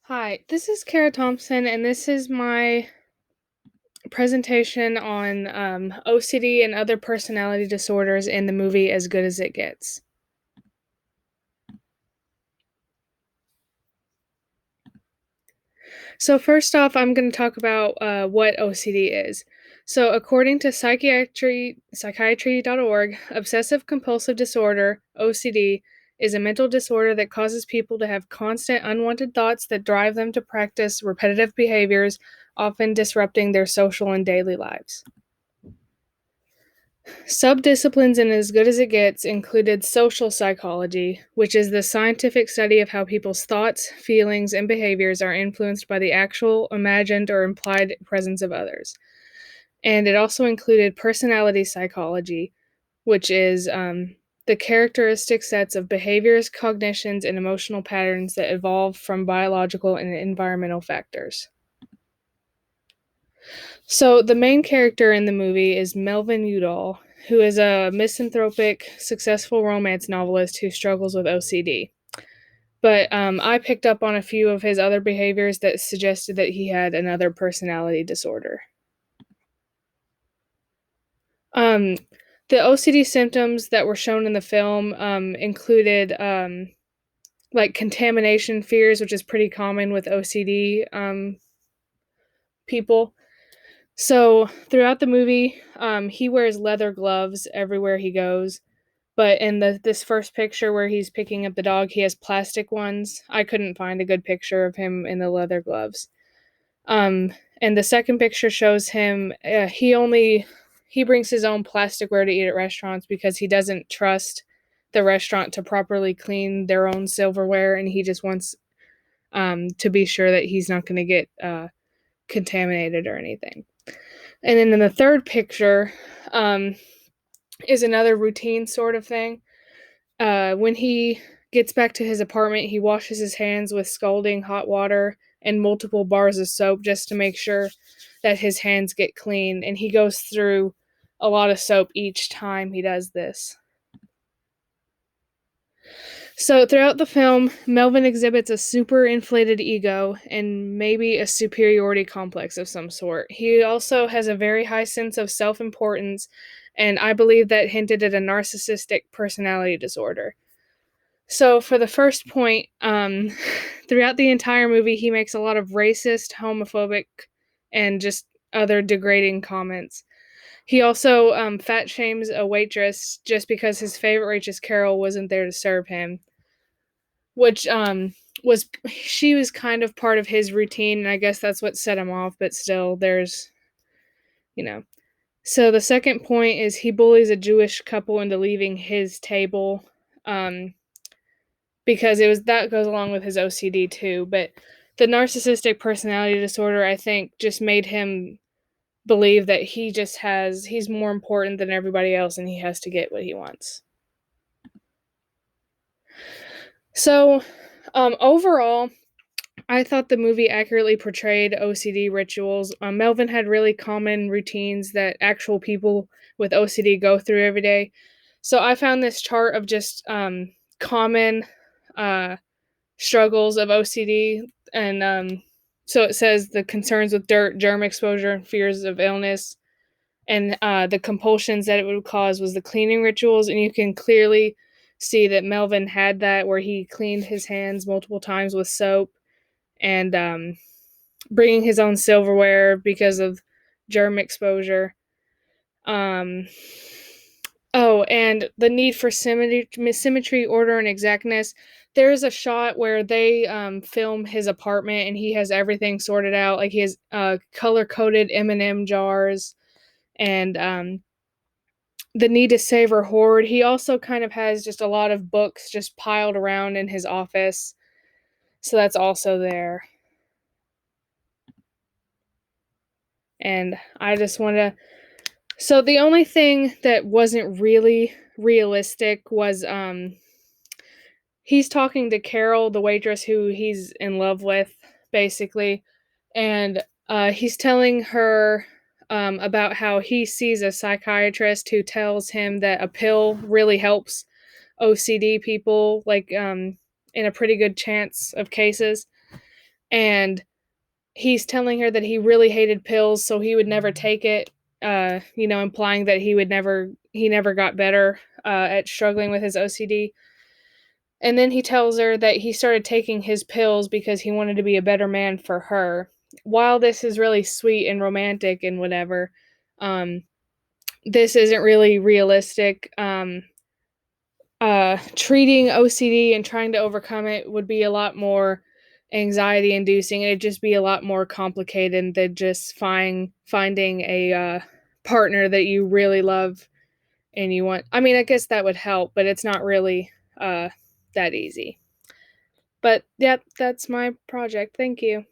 Hi, this is Kara Thompson, and this is my presentation on OCD and other personality disorders in the movie As Good as It Gets. So, first off, I'm going to talk about what OCD is. So, according to psychiatry.org, obsessive compulsive disorder, OCD, is a mental disorder that causes people to have constant unwanted thoughts that drive them to practice repetitive behaviors, often disrupting their social and daily lives. Subdisciplines in As Good as It Gets included social psychology, which is the scientific study of how people's thoughts, feelings, and behaviors are influenced by the actual, imagined, or implied presence of others. And it also included personality psychology, which is the characteristic sets of behaviors, cognitions, and emotional patterns that evolve from biological and environmental factors. So the main character in the movie is Melvin Udall, who is a misanthropic, successful romance novelist who struggles with OCD. But I picked up on a few of his other behaviors that suggested that he had another personality disorder. Um, the OCD symptoms that were shown in the film included like contamination fears, which is pretty common with OCD people. So throughout the movie, he wears leather gloves everywhere he goes. But in this first picture where he's picking up the dog, he has plastic ones. I couldn't find a good picture of him in the leather gloves. Um, and the second picture shows him. He brings his own plasticware to eat at restaurants because he doesn't trust the restaurant to properly clean their own silverware, and he just wants to be sure that he's not going to get contaminated or anything. And then in the third picture um, is another routine sort of thing. When he gets back to his apartment, he washes his hands with scalding hot water and multiple bars of soap just to make sure that his hands get clean. And he goes through a lot of soap each time he does this. So, throughout the film, Melvin exhibits a super inflated ego and maybe a superiority complex of some sort. He also has a very high sense of self importance, and I believe that hinted at a narcissistic personality disorder. So, for the first point, throughout the entire movie, he makes a lot of racist, homophobic, and just other degrading comments. He also fat shames a waitress just because his favorite waitress, Carol, wasn't there to serve him, which she was kind of part of his routine, and I guess that's what set him off, but still, there's, you know. So, the second point is he bullies a Jewish couple into leaving his table. Because it was that goes along with his OCD too. But the narcissistic personality disorder, I think, just made him believe that he's more important than everybody else and he has to get what he wants. So, overall, I thought the movie accurately portrayed OCD rituals. Melvin had really common routines that actual people with OCD go through every day. So I found this chart of just common uh, struggles of OCD, and so it says the concerns with dirt, germ exposure, and fears of illness, and the compulsions that it would cause was the cleaning rituals, and you can clearly see that Melvin had that where he cleaned his hands multiple times with soap, and bringing his own silverware because of germ exposure. Um, Oh, and the need for symmetry, order, and exactness. There is a shot where they film his apartment, and he has everything sorted out. Like he has color coded M&M jars, and the need to save or hoard. He also kind of has just a lot of books just piled around in his office, so that's also there. And I just want to. So the only thing that wasn't really realistic was he's talking to Carol, the waitress who he's in love with, basically, and he's telling her about how he sees a psychiatrist who tells him that a pill really helps OCD people, like in a pretty good chance of cases. and he's telling her that he really hated pills, so he would never take it, implying that he never got better, at struggling with his OCD. And then he tells her that he started taking his pills because he wanted to be a better man for her. While this is really sweet and romantic and whatever, um, this isn't really realistic. Treating OCD and trying to overcome it would be a lot more anxiety inducing. It'd just be a lot more complicated than just finding a partner that you really love and you want. I mean, I guess that would help, but it's not really that easy. But yeah, that's my project. Thank you.